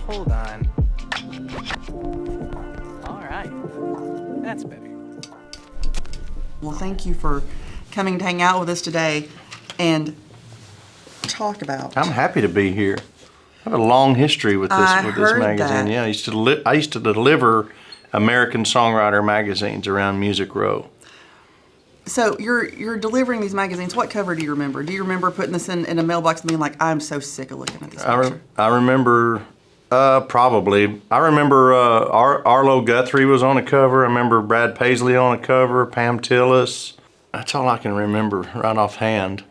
Hold on. All right. That's better. Well, thank you for coming to hang out with us today and talk about. I'm happy to be here. I have a long history with this magazine. That. Yeah, I used to deliver American Songwriter magazines around Music Row. So you're delivering these magazines. What cover do you remember? Do you remember putting this in a mailbox and being like, I'm so sick of looking at this picture? I remember, probably. I remember Arlo Guthrie was on a cover. I remember Brad Paisley on a cover, Pam Tillis. That's all I can remember right offhand.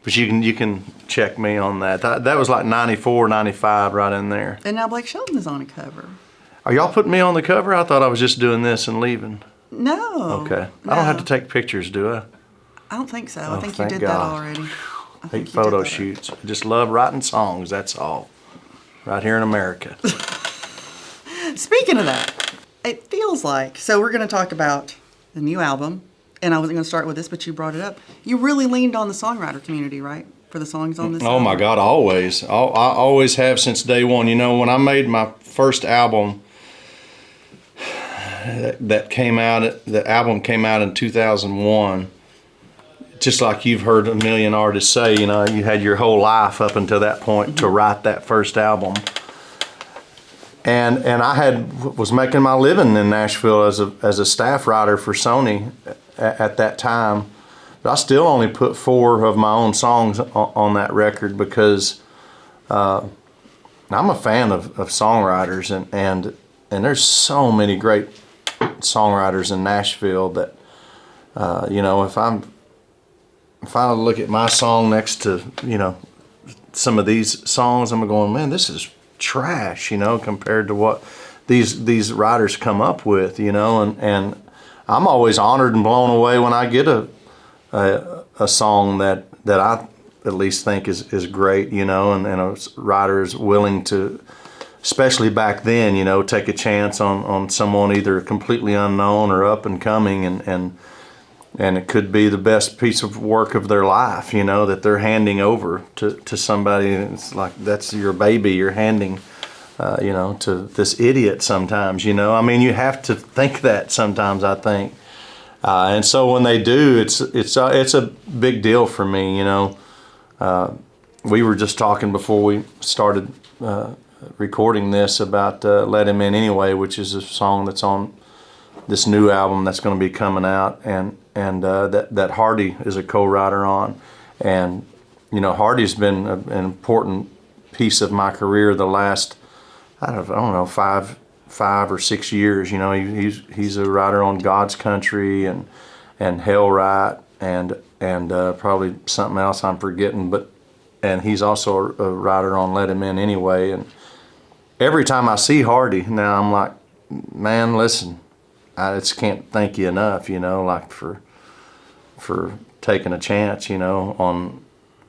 But you can check me on that. That was like 94, 95 right in there. And now Blake Shelton is on a cover. Are y'all putting me on the cover? I thought I was just doing this and leaving. No. Okay. No. I don't have to take pictures, do I? I don't think so. Oh, I think you did God. that already. I Hate think you photo did that. shoots. I just love writing songs, that's all. Right here in America. Speaking of that, it feels like, so we're going to talk about the new album, and I wasn't going to start with this, but you brought it up. You really leaned on the songwriter community, right? For the songs on this Oh album? my God, always. I always have since day one. You know, when I made my first album, the album came out in 2001. Just like you've heard a million artists say, you know, you had your whole life up until that point to write that first album. And I was making my living in Nashville as a staff writer for Sony at that time. But I still only put 4 of my own songs on that record because I'm a fan of songwriters and there's so many great songwriters in Nashville that you know, if I look at my song next to, you know, some of these songs, I'm going, man, this is trash, you know, compared to what these writers come up with, you know, and I'm always honored and blown away when I get a song that I at least think is great, you know, and a writer is willing to, especially back then, you know, take a chance on someone either completely unknown or up and coming, and it could be the best piece of work of their life, you know, that they're handing over to somebody. It's like that's your baby you're handing, you know, to this idiot sometimes, you know. I mean, you have to think that sometimes, I think. And so when they do, it's a big deal for me, you know. We were just talking before we started recording this about Let Him In Anyway, which is a song that's on this new album that's going to be coming out, and that Hardy is a co-writer on. And you know, Hardy's been an important piece of my career the last I don't know 5 or 6 years. You know, he's a writer on God's Country and Hell Right and probably something else I'm forgetting, and he's also a writer on Let Him In Anyway. And every time I see Hardy now, I'm like, man, listen, I just can't thank you enough, you know, like for taking a chance, you know, on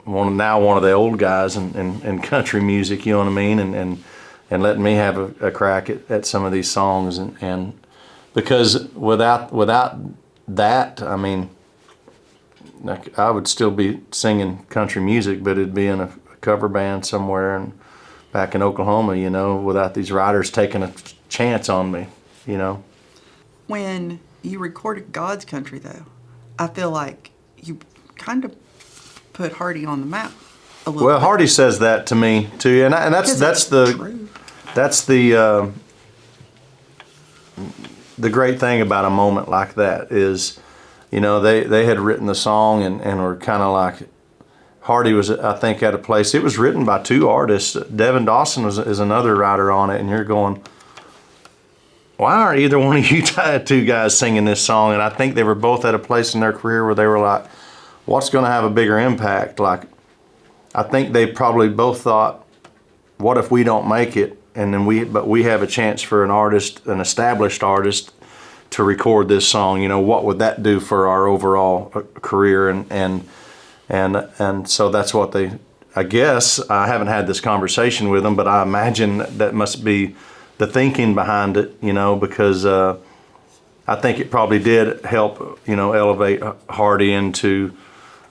one of the old guys in country music, you know what I mean, and letting me have a crack at some of these songs, and because without that, I mean, like, I would still be singing country music, but it'd be in a cover band somewhere and back in Oklahoma, you know, without these writers taking a chance on me, you know. When you recorded God's Country, though, I feel like you kind of put Hardy on the map a little bit. Hardy says that to me too, and that's the great thing about a moment like that is, you know, they had written the song and were kind of like, Hardy was, I think, at a place. It was written by 2 artists. Devin Dawson is another writer on it, and you're going, why aren't either one of you 2 guys singing this song? And I think they were both at a place in their career where they were like, what's going to have a bigger impact? Like, I think they probably both thought, what if we don't make it, and then we have a chance for an established artist to record this song, you know, what would that do for our overall career? And so that's what they, I guess, I haven't had this conversation with them, but I imagine that must be the thinking behind it, you know, because I think it probably did help, you know, elevate Hardy into,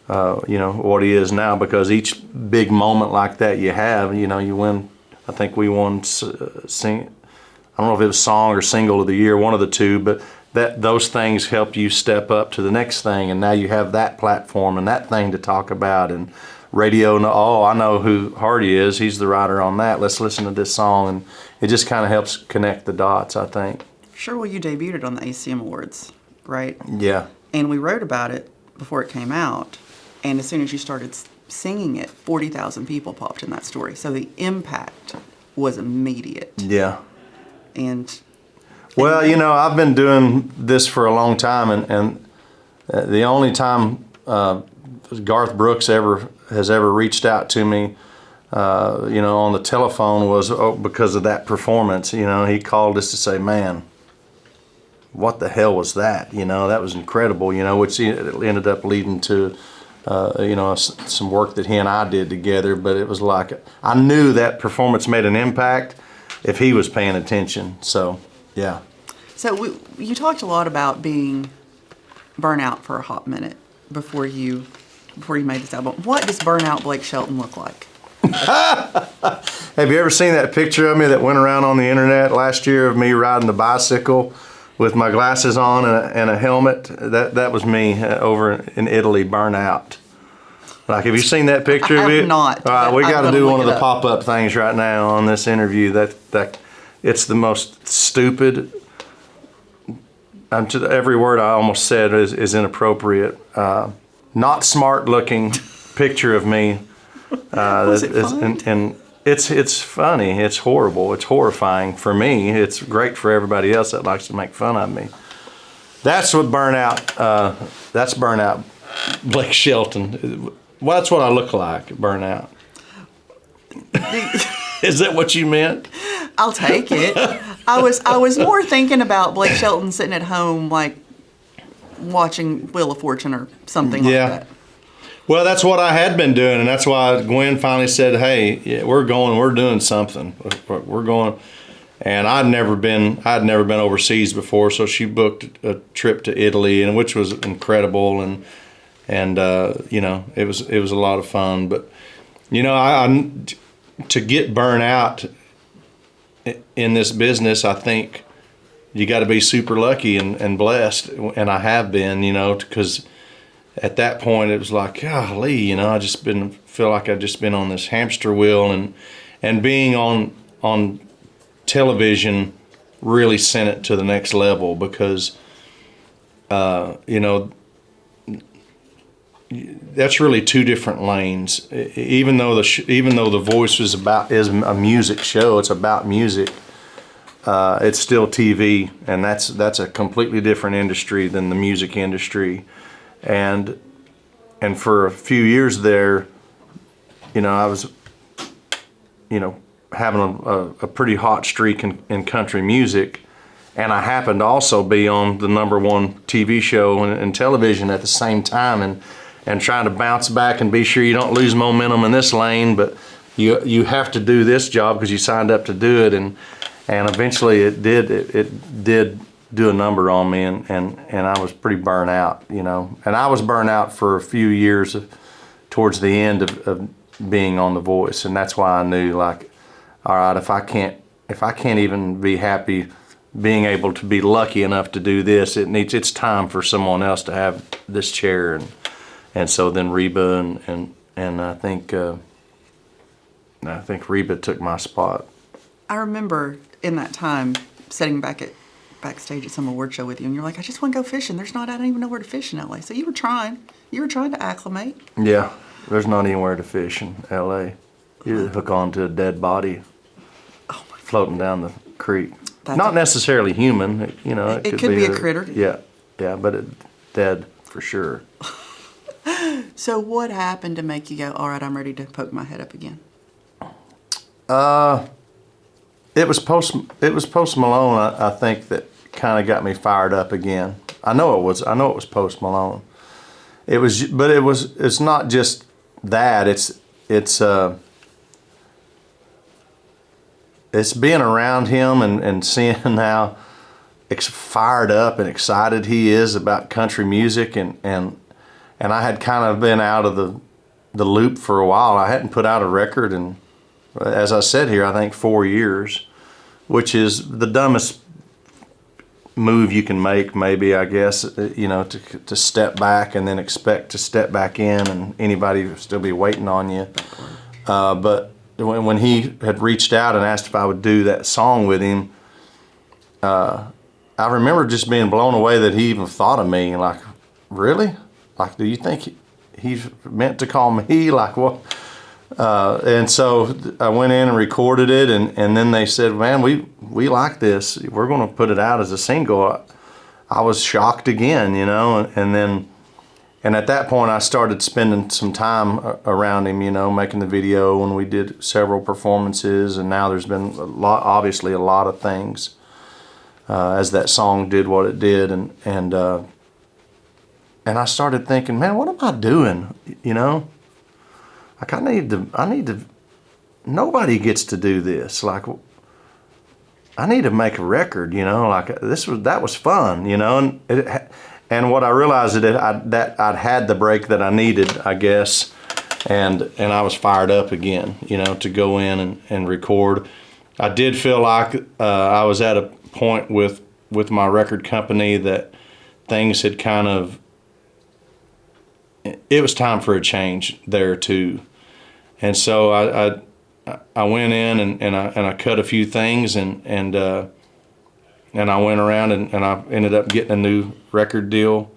you know, what he is now, because each big moment like that you have, you know, you win I think we won sing. I don't know if it was song or single of the year, one of the two, but those things help you step up to the next thing, and now you have that platform and that thing to talk about, and radio. Oh, I know who Hardy is. He's the writer on that. Let's listen to this song, and it just kind of helps connect the dots, I think. Sure. Well, you debuted it on the ACM Awards, right? Yeah. And we wrote about it before it came out, and as soon as you started singing it, 40,000 people popped in that story. So the impact was immediate. Yeah. And well, you know, I've been doing this for a long time, and the only time Garth Brooks has ever reached out to me, you know, on the telephone was because of that performance. You know, he called us to say, "Man, what the hell was that?" You know, that was incredible. You know, which ended up leading to, you know, some work that he and I did together. But it was like I knew that performance made an impact if he was paying attention. So, yeah. So you talked a lot about being burnout for a hot minute before you made this album. What does Burnout Blake Shelton look like? Have you ever seen that picture of me that went around on the internet last year of me riding the bicycle with my glasses on and a helmet? That was me over in Italy, burnout. Like, have you seen that picture of I it? have not. All right, we got to I'm do gonna one of look the it up. pop-up things right now on this interview. That it's the most stupid. Every word I almost said is inappropriate. Not smart-looking picture of me. Was it fun? And it's funny. It's horrible. It's horrifying for me. It's great for everybody else that likes to make fun of me. That's what burnout. That's burnout. Blake Shelton. Well, that's what I look like. Burnout. Is that what you meant? I'll take it. I was more thinking about Blake Shelton sitting at home, like watching Wheel of Fortune or something like that. Well, that's what I had been doing, and that's why Gwen finally said, "Hey, yeah, we're doing something. We're going." And I'd never been overseas before, so she booked a trip to Italy, and which was incredible, and you know, it was a lot of fun. But you know, I to get burnt out in this business, I think you got to be super lucky and blessed, and I have been, you know, because at that point it was like, golly, you know, I just feel like I've just been on this hamster wheel, and being on television really sent it to the next level because you know, that's really two different lanes. Even though the voice is a music show, it's about music. It's still TV, and that's a completely different industry than the music industry. And for a few years there, you know, I was, you know, having a pretty hot streak in country music, and I happened to also be on the #1 TV show and television at the same time, and trying to bounce back and be sure you don't lose momentum in this lane, but you have to do this job because you signed up to do it, and eventually it did do a number on me, and I was pretty burnt out, you know, and I was burnt out for a few years towards the end of being on The Voice, and that's why I knew, like, all right, if I can't even be happy being able to be lucky enough to do this, it's time for someone else to have this chair, and so then Reba and I think Reba took my spot. I remember in that time sitting backstage at some award show with you, and you're like, I just want to go fishing. I don't even know where to fish in LA. So you were trying to acclimate. Yeah, there's not anywhere to fish in LA. You hook onto a dead body floating down the creek. Not necessarily human, you know. It could be a critter. Yeah, but dead for sure. So what happened to make you go, all right, I'm ready to poke my head up again? It was post Malone, I think, that kind of got me fired up again. I know it was post Malone. It's not just that. It's being around him and seeing how fired up and excited he is about country music, and I had kind of been out of the loop for a while. I hadn't put out a record in as I said here, I think 4 years, which is the dumbest move you can make, maybe, I guess, to step back and then expect to step back in and anybody will still be waiting on you. But when he had reached out and asked if I would do that song with him, I remember just being blown away that he even thought of me. Like, really? Like, do you think he's meant to call me? Like, what? And so I went in and recorded it, and then they said, man, we like this. We're going to put it out as a single. I was shocked again, and at that point I started spending some time around him, making the video, and we did several performances, and now there's been obviously a lot of things as that song did what it did, and I started thinking, man, what am I doing, Like, I need to, nobody gets to do this. Like, I need to make a record, like that was fun, and what I realized that I'd had the break that I needed, I guess, and I was fired up again, to go in and record. I did feel like I was at a point with my record company that things had kind of, it was time for a change there too. And so I went in and I cut a few things and I went around and I ended up getting a new record deal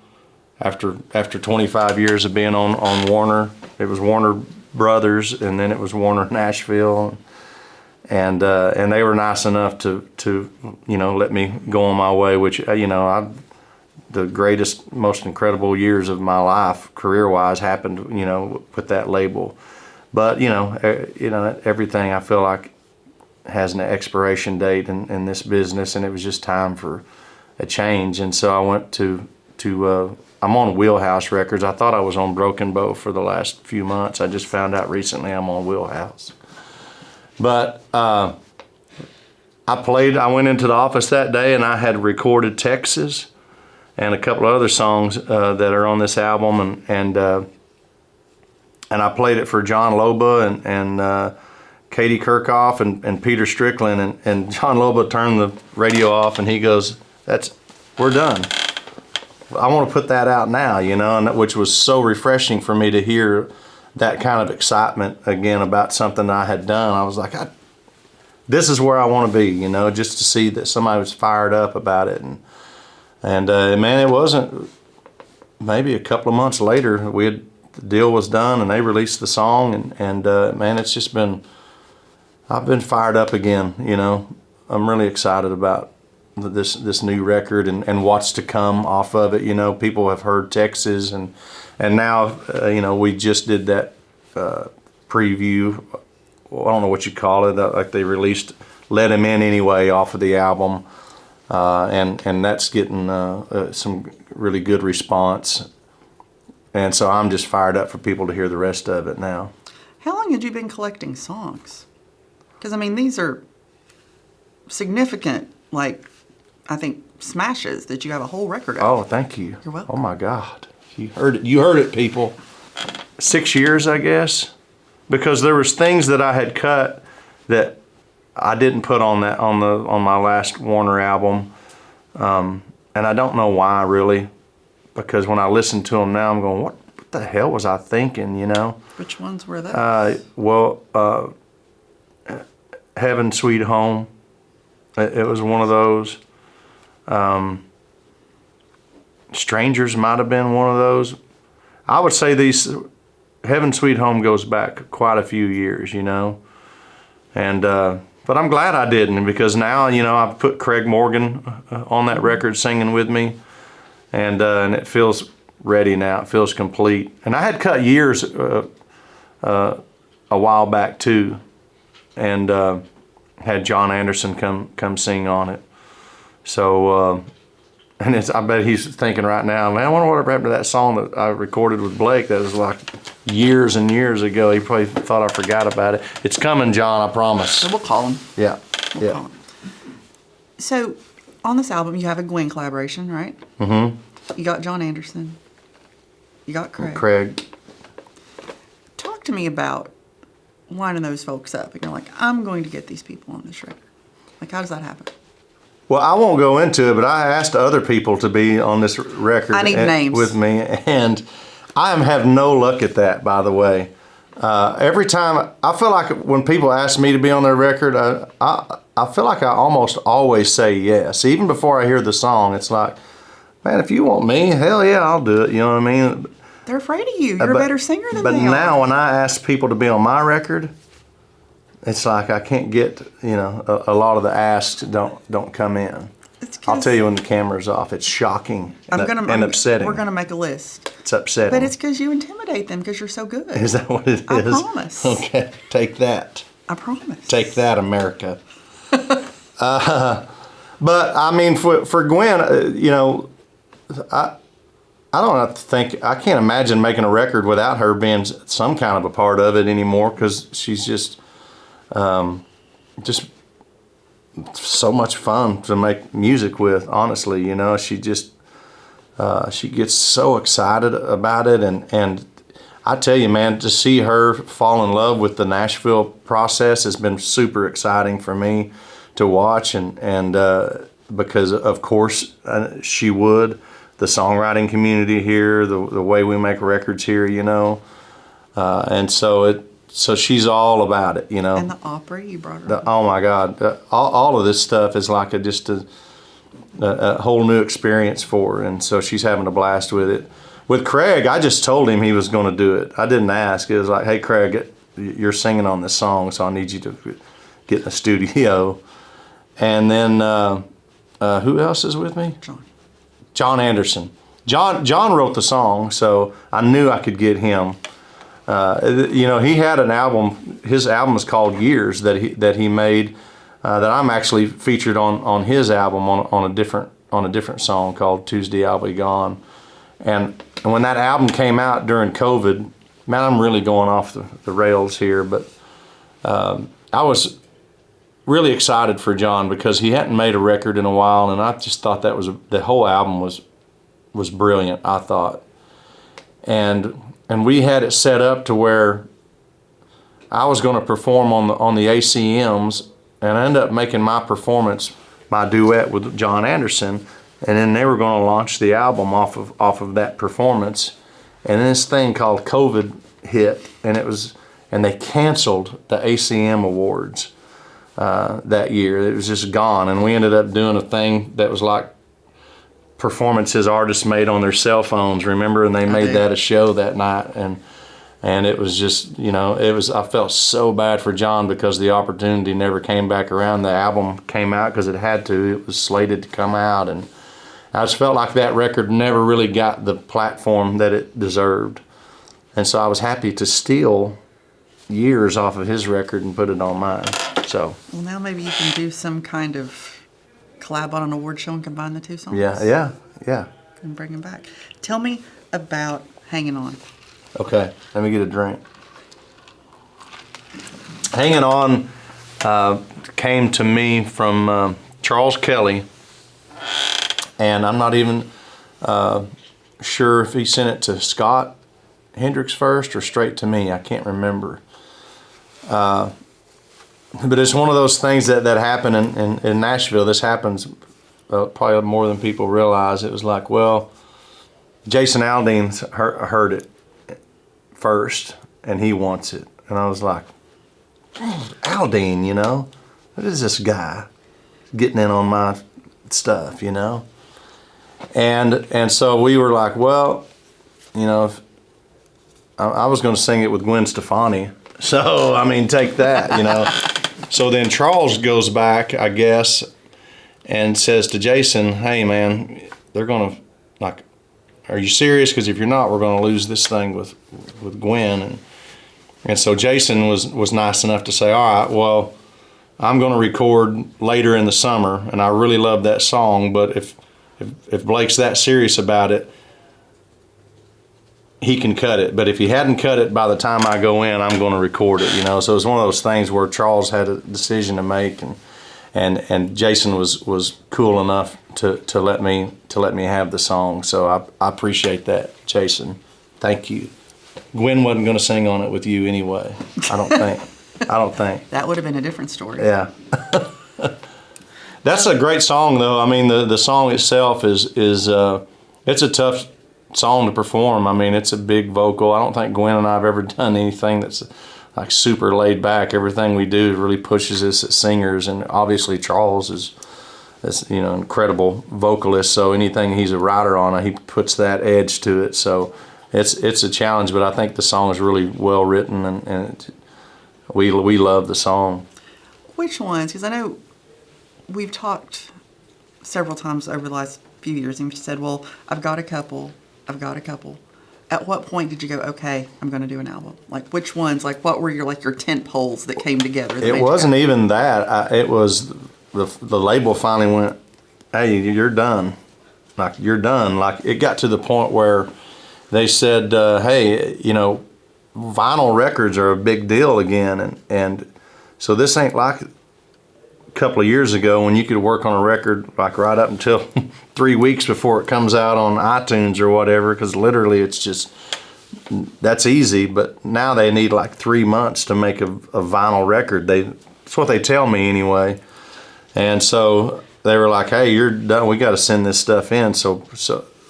after 25 years of being on Warner. It was Warner Brothers, and then it was Warner Nashville, and they were nice enough to let me go on my way, which the greatest, most incredible years of my life career-wise happened with that label. But everything I feel like has an expiration date in this business, and it was just time for a change. And so I went to I'm on Wheelhouse Records. I thought I was on Broken Bow for the last few months. I just found out recently I'm on Wheelhouse. But I went into the office that day and I had recorded Texas and a couple of other songs that are on this album, and I played it for John Loba and Katie Kirkhoff and Peter Strickland, and John Loba turned the radio off and he goes, we're done. I want to put that out now, and which was so refreshing for me to hear that kind of excitement again about something I had done. I was like, this is where I want to be, just to see that somebody was fired up about it. And man, it wasn't, maybe a couple of months later, the deal was done and they released the song, and man, it's just been, I've been fired up again, I'm really excited about this new record and what's to come off of it. People have heard Texas, and now we just did that preview. Well, I don't know what you call it. Like they released "Let Him In Anyway" off of the album, and that's getting some really good response. And so I'm just fired up for people to hear the rest of it now. How long had you been collecting songs? Because these are significant, I think, smashes that you have a whole record of. Oh, thank you. You're welcome. Oh my God, you heard it. You heard it, people. 6 years, I guess, because there was things that I had cut that I didn't put on my last Warner album, and I don't know why really, because when I listen to them now, I'm going, what the hell was I thinking? Which ones were those? Heaven Sweet Home. It was one of those. Strangers might have been one of those. I would say Heaven Sweet Home goes back quite a few years, and but I'm glad I didn't, because now I've put Craig Morgan on that record singing with me, and it feels ready now. It feels complete. And I had cut years a while back too, and had John Anderson come sing on it. So, and I bet he's thinking right now, man, I wonder what happened to that song that I recorded with Blake that was like years and years ago. He probably thought I forgot about it. It's coming, John, I promise. So we'll call him. Yeah, We'll call him. So, on this album, you have a Gwen collaboration, right? Mm-hmm. You got John Anderson. You got Craig. Craig. Talk to me about winding those folks up, and you're like, I'm going to get these people on this record? Like, how does that happen? Well, I won't go into it, but I asked other people to be on this record I need names. with me, and I have no luck at that, by the way. Every time, I feel like when people ask me to be on their record, I feel like I almost always say yes. Even before I hear the song, it's like, man, if you want me, hell yeah, I'll do it. You know what I mean? They're afraid of you. You're a better singer than they are. But now when I ask people to be on my record, it's like I can't get, a lot of the asks don't come in. I'll tell you when the camera's off. It's shocking and upsetting. We're going to make a list. It's upsetting. But it's because you intimidate them because you're so good. Is that what it is? I promise. Okay, take that. I promise. Take that, America. But I mean, for Gwen, I don't have to think. I can't imagine making a record without her being some kind of a part of it anymore, because she's just so much fun to make music with. Honestly, she just she gets so excited about it, and I tell you, man, to see her fall in love with the Nashville process has been super exciting for me to watch, and because of course she would. The songwriting community here, the way we make records here, and so she's all about it, And the opera, you brought her up. Oh my God, all of this stuff is like just a whole new experience for her, and so she's having a blast with it. With Craig, I just told him he was going to do it. I didn't ask. It was like, hey Craig, you're singing on this song, so I need you to get in the studio. And then who else is with me? John Anderson. John wrote the song, so I knew I could get him. He had an album. His album is called Years that he made. That I'm actually featured on his album on a different song called Tuesday I'll Be Gone. And when that album came out during COVID, man, I'm really going off the rails here, but I was really excited for John because he hadn't made a record in a while, and I just thought the whole album was brilliant, I thought. And we had it set up to where I was going to perform on the ACMs, and I ended up making my duet with John Anderson, and then they were going to launch the album off of that performance. And then this thing called COVID hit, and they canceled the ACM awards that year. It was just gone, and we ended up doing a thing that was like performances artists made on their cell phones, remember? And they made that a show that night, and it was just, I felt so bad for John because the opportunity never came back around. The album came out because it had to. It was slated to come out, and I just felt like that record never really got the platform that it deserved. And so I was happy to steal Years off of his record and put it on mine. So. Well, now maybe you can do some kind of collab on an award show and combine the two songs. Yeah. And bring them back. Tell me about Hanging On. Okay, let me get a drink. Hanging On came to me from Charles Kelly, and I'm not even sure if he sent it to Scott Hendricks first or straight to me. I can't remember. But it's one of those things that happen in Nashville. This happens probably more than people realize. It was like, well, Jason Aldean's heard it first, and he wants it. And I was like, Aldean, what is this guy getting in on my stuff, And so we were like, well, if I was going to sing it with Gwen Stefani. So, I mean, take that, So then Charles goes back, I guess, and says to Jason, hey, man, they're going to, are you serious? Because if you're not, we're going to lose this thing with Gwen. And so Jason was nice enough to say, all right, well, I'm going to record later in the summer, and I really love that song, but if Blake's that serious about it, he can cut it. But if he hadn't cut it by the time I go in, I'm going to record it, So it's one of those things where Charles had a decision to make, and Jason was cool enough to let me have the song. So I appreciate that, Jason. Thank you. Gwen wasn't going to sing on it with you anyway, I don't think. I don't think. That would have been a different story. Yeah. That's a great song, though. I mean, the song itself is it's a tough song to perform. I mean, it's a big vocal. I don't think Gwen and I have ever done anything that's like super laid back. Everything we do really pushes us as singers, and obviously Charles is incredible vocalist. So anything he's a writer on, he puts that edge to it. So it's a challenge, but I think the song is really well written, and we love the song. Which ones? Because I know we've talked several times over the last few years, and you said, well, I've got a couple. At what point did you go, okay, I'm going to do an album? Like, which ones, like, what were your tent poles that came together? It wasn't even that. It was the label finally went, hey, you're done. Like, you're done. Like, it got to the point where they said, hey, vinyl records are a big deal again. And so this ain't like a couple of years ago when you could work on a record like right up until 3 weeks before it comes out on iTunes or whatever, because literally it's just, that's easy. But now they need like 3 months to make a vinyl record. That's what they tell me anyway. And so they were like, hey, you're done. We got to send this stuff in. So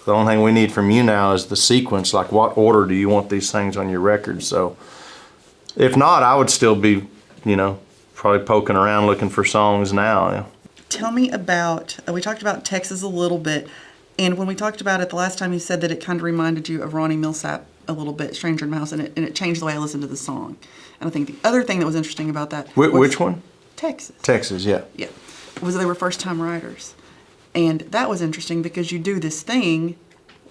the only thing we need from you now is the sequence. Like, what order do you want these things on your record? So if not, I would still be, probably poking around looking for songs now. Yeah. Tell me about, we talked about Texas a little bit, and when we talked about it the last time, you said that it kind of reminded you of Ronnie Millsap a little bit, Stranger in My House, and it changed the way I listened to the song. And I think the other thing that was interesting about that was which one? Texas. Texas, yeah. Yeah. Was they were first-time writers. And that was interesting because you do this thing,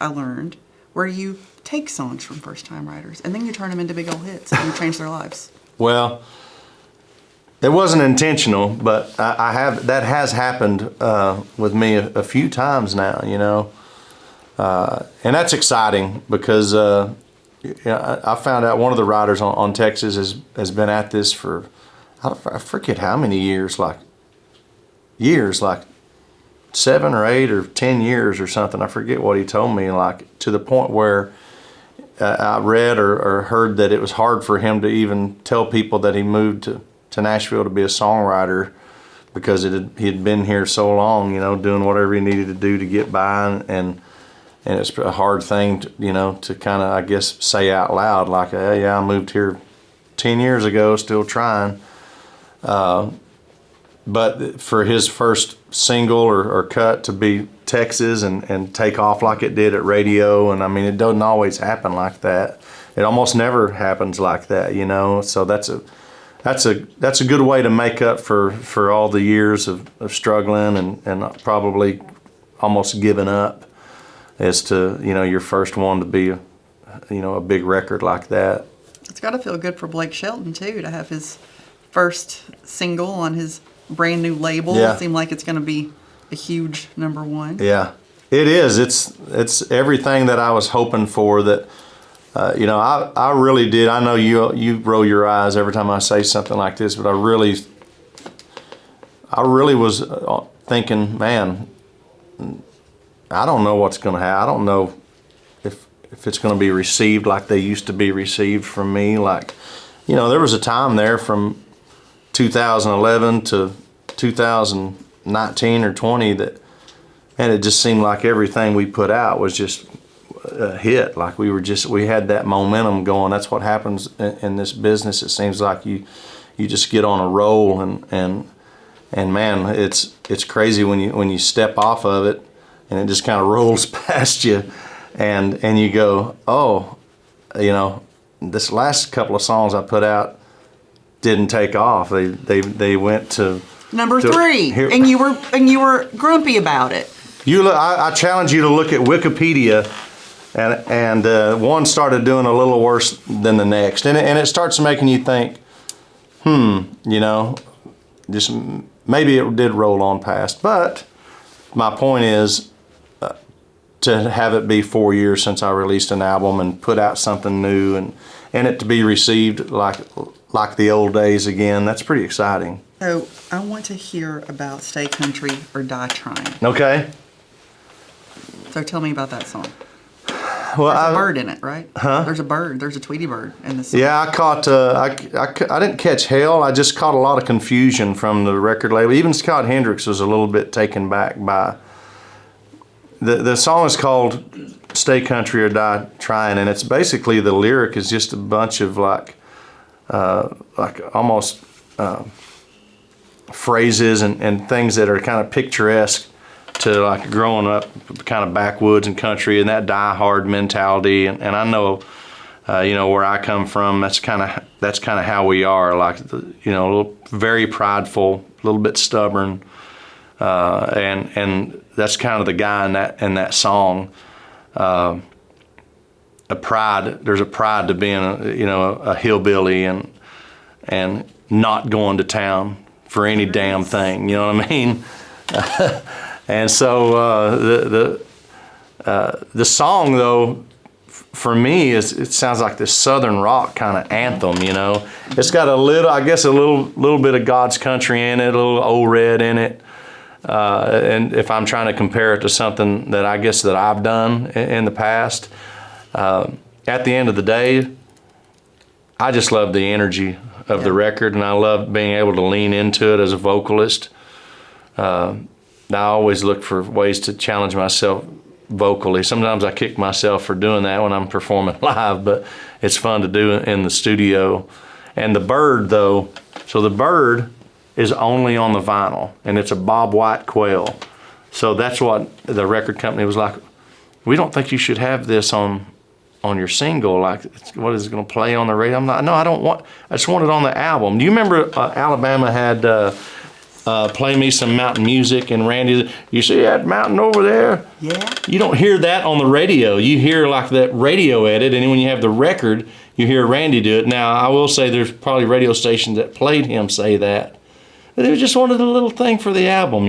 I learned, where you take songs from first-time writers, and then you turn them into big old hits, and you change their lives. Well, it wasn't intentional, but that has happened with me a few times now, and that's exciting because I found out one of the writers on Texas has been at this for I forget how many years, like 7 or 8 or 10 years or something. I forget what he told me, like to the point where I read or heard that it was hard for him to even tell people that he moved to Nashville to be a songwriter because he had been here so long, doing whatever he needed to do to get by, and it's a hard thing, to kind of, I guess, say out loud, like, hey, yeah, I moved here 10 years ago, still trying. But for his first single or cut to be Texas and take off like it did at radio, and I mean, it doesn't always happen like that. It almost never happens like that, So that's a good way to make up for all the years of struggling and probably almost giving up, as to your first one to be a big record like that. It's got to feel good for Blake Shelton too to have his first single on his brand new label. Yeah. It seemed like it's going to be a huge #1. Yeah, it is. It's everything that I was hoping for. That I really did. I know you roll your eyes every time I say something like this, but I really was thinking, man, I don't know what's going to happen. I don't know if it's going to be received like they used to be received from me. Like, there was a time there from 2011 to 2019 or 20 and it just seemed like everything we put out was just a hit. Like we had that momentum going. That's what happens in this business. It seems like you just get on a roll, and man, it's crazy when you step off of it and it just kind of rolls past you, and you go, oh, this last couple of songs I put out didn't take off. They went to #3, and you were grumpy about it. I challenge you to look at Wikipedia, and one started doing a little worse than the next, and it starts making you think, just maybe it did roll on past. But my point is to have it be 4 years since I released an album and put out something new, and it to be received like the old days again. That's pretty exciting. So I want to hear about Stay Country or Die Trying. Okay. So tell me about that song. Well, There's a bird in it, right? Huh? There's a bird. There's a Tweety bird in the song. Yeah, I caught. I didn't catch hell. I just caught a lot of confusion from the record label. Even Scott Hendricks was a little bit taken back by. The song is called "Stay Country or Die Trying," and it's basically the lyric is just a bunch of like almost phrases and things that are kind of picturesque to like growing up kind of backwoods and country and that die hard mentality. And I know, where I come from, that's kind of how we are, like, a little very prideful, a little bit stubborn. And that's kind of the guy in that song. There's a pride to being a hillbilly and not going to town for any damn thing, you know what I mean? And so the song, though, for me, it sounds like this Southern rock kind of anthem. It's got a little bit of God's Country in it, a little Old Red in it. And if I'm trying to compare it to something that I guess that I've done in the past, at the end of the day, I just love the energy of the record, and I love being able to lean into it as a vocalist. I always look for ways to challenge myself vocally. Sometimes I kick myself for doing that when I'm performing live, but it's fun to do in the studio. And the bird, though, so the bird is only on the vinyl, and it's a Bob White quail. So that's what the record company was like, we don't think you should have this on your single. Like, what is it going to play on the radio? I'm not, no, I just want it on the album. Do you remember Alabama had Play Me Some Mountain Music, and Randy, you see that mountain over there? Yeah. You don't hear that on the radio. You hear like that radio edit, and then when you have the record, you hear Randy do it. Now, I will say there's probably radio stations that played him say that. But they just wanted a little thing for the album,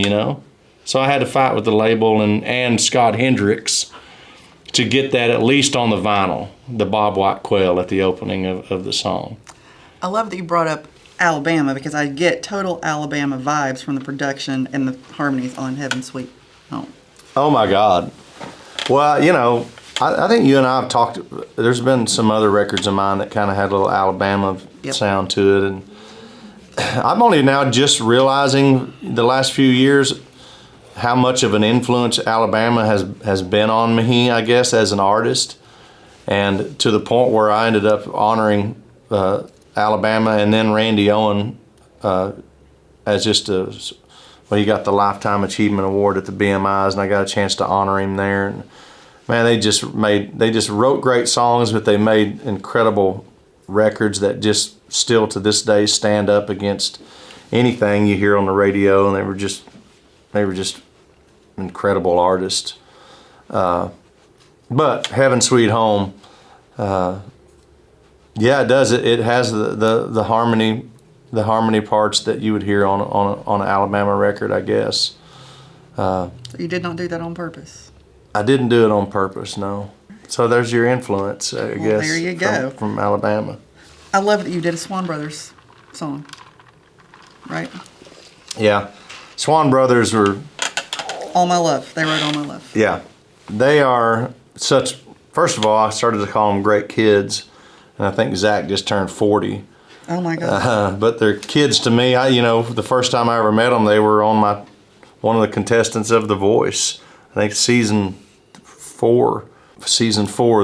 So I had to fight with the label and Scott Hendricks to get that at least on the vinyl, the Bob White quail at the opening of the song. I love that you brought up Alabama, because I get total Alabama vibes from the production and the harmonies on Heaven Sweet Home. Oh my God. Well, I think you and I have talked, there's been some other records of mine that kind of had a little Alabama sound to it, and I'm only now just realizing the last few years how much of an influence Alabama has been on me, I guess, as an artist, and to the point where I ended up honoring Alabama and then Randy Owen as just he got the Lifetime Achievement Award at the BMIs, and I got a chance to honor him there. And man, they just wrote great songs, but they made incredible records that just still to this day stand up against anything you hear on the radio, and they were just incredible artists. But Heaven Sweet Home, it does. It has the harmony parts that you would hear on an Alabama record, I guess. So you did not do that on purpose? I didn't do it on purpose, no. So there's your influence, I guess. There you go. From Alabama. I love that you did a Swan Brothers song, right? Yeah. Swan Brothers were... All My Love. They wrote All My Love. Yeah. They are such... First of all, I started to call them great kids, and I think Zach just turned 40. Oh, my God. But they're kids to me. The first time I ever met them, they were on one of the contestants of The Voice. I think season 4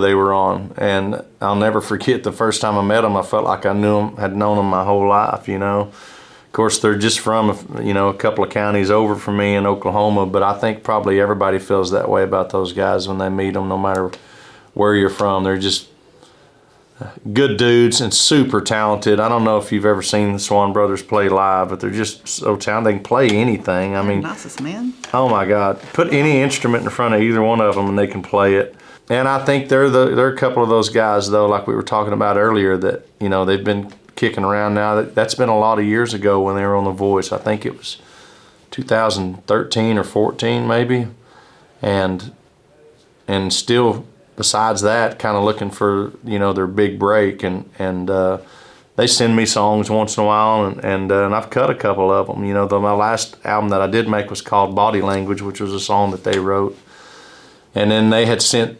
they were on, and I'll never forget the first time I met them. I felt like I had known them my whole life. Of course, they're just from a couple of counties over from me in Oklahoma, but I think probably everybody feels that way about those guys when they meet them, no matter where you're from. They're just good dudes and super talented. I don't know if you've ever seen the Swan Brothers play live, but they're just so talented. They can play anything. I mean, nicest, man. Oh my God! Put any instrument in front of either one of them, and they can play it. And I think they're a couple of those guys, though, like we were talking about earlier, that they've been kicking around now. That's been a lot of years ago when they were on The Voice. I think it was 2013 or 14, maybe, and still. Besides that, kind of looking for their big break, and they send me songs once in a while, and I've cut a couple of them. My last album that I did make was called Body Language, which was a song that they wrote, and then they had sent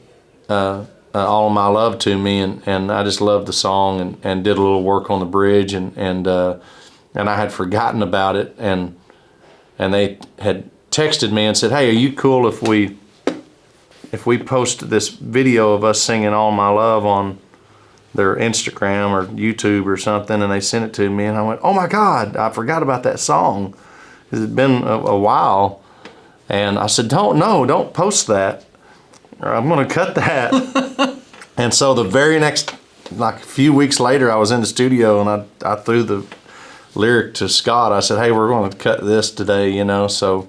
a All of My Love to me, and I just loved the song and did a little work on the bridge, and I had forgotten about it, and they had texted me and said, hey, are you cool if we post this video of us singing All My Love on their Instagram or YouTube or something? And they sent it to me, and I went, oh my God, I forgot about that song. It's been a while. And I said, don't post that, or I'm gonna cut that. And so the very next, like a few weeks later, I was in the studio and I threw the lyric to Scott. I said, hey, we're gonna cut this today, you know, so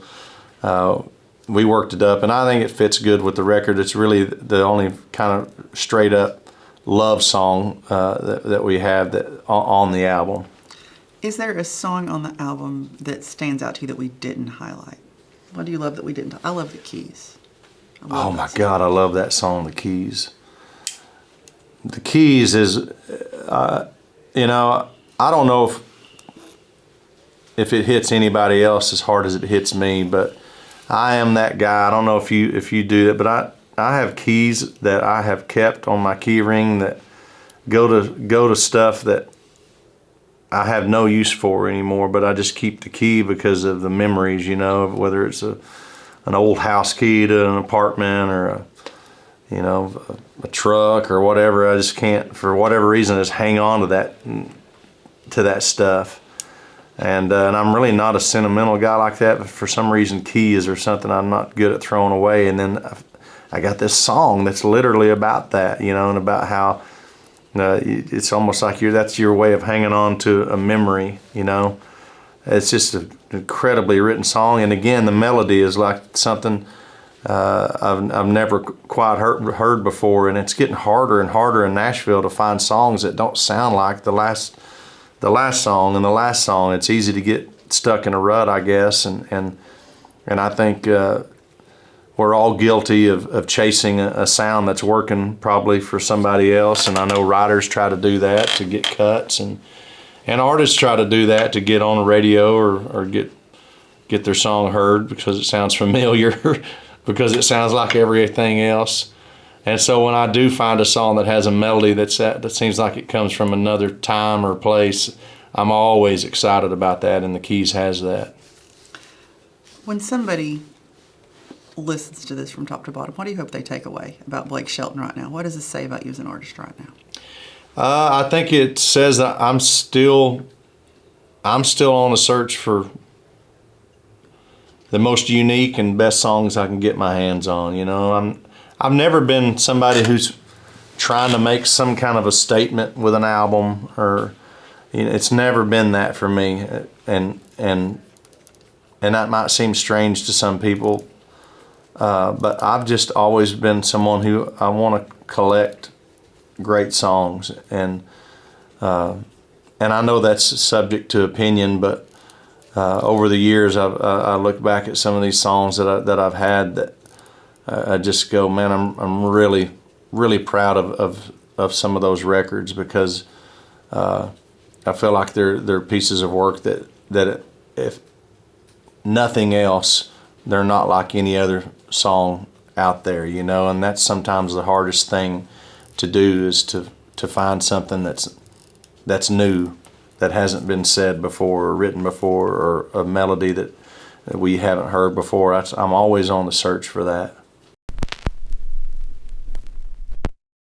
we worked it up, and I think it fits good with the record. It's really the only kind of straight up love song that we have on the album. Is there a song on the album that stands out to you that we didn't highlight? What do you love that we didn't? I love The Keys. Oh my God, I love that song, The Keys. The Keys is, you know, I don't know if it hits anybody else as hard as it hits me, but I am that guy. I don't know if you do that, but I have keys that I have kept on my key ring that go to stuff that I have no use for anymore, but I just keep the key because of the memories, you know, of whether it's an old house key to an apartment or a truck or whatever. I just can't, for whatever reason, just hang on to that stuff. And I'm really not a sentimental guy like that, but for some reason keys are something I'm not good at throwing away. And then I got this song that's literally about that, you know, and about how it's almost like that's your way of hanging on to a memory, you know. It's just an incredibly written song, and again, the melody is like something I've never quite heard before, and it's getting harder and harder in Nashville to find songs that don't sound like the last song and the last song. It's easy to get stuck in a rut, I guess, and I think we're all guilty of chasing a sound that's working probably for somebody else, and I know writers try to do that to get cuts, and artists try to do that to get on the radio or get their song heard because it sounds familiar, because it sounds like everything else. And so when I do find a song that has a melody that seems like it comes from another time or place, I'm always excited about that, and The Keys has that. When somebody listens to this from top to bottom, what do you hope they take away about Blake Shelton right now? What does this say about you as an artist right now? I think it says that I'm still on a search for the most unique and best songs I can get my hands on. You know, I've never been somebody who's trying to make some kind of a statement with an album, or it's never been that for me. And that might seem strange to some people. But I've just always been someone who I want to collect great songs, and I know that's subject to opinion, but over the years I look back at some of these songs that I've had that I just go, man, I'm really, really proud of some of those records, because I feel like they're pieces of work that if nothing else, they're not like any other song out there, you know. And that's sometimes the hardest thing to do, is to find something that's new, that hasn't been said before or written before, or a melody that we haven't heard before. I'm always on the search for that.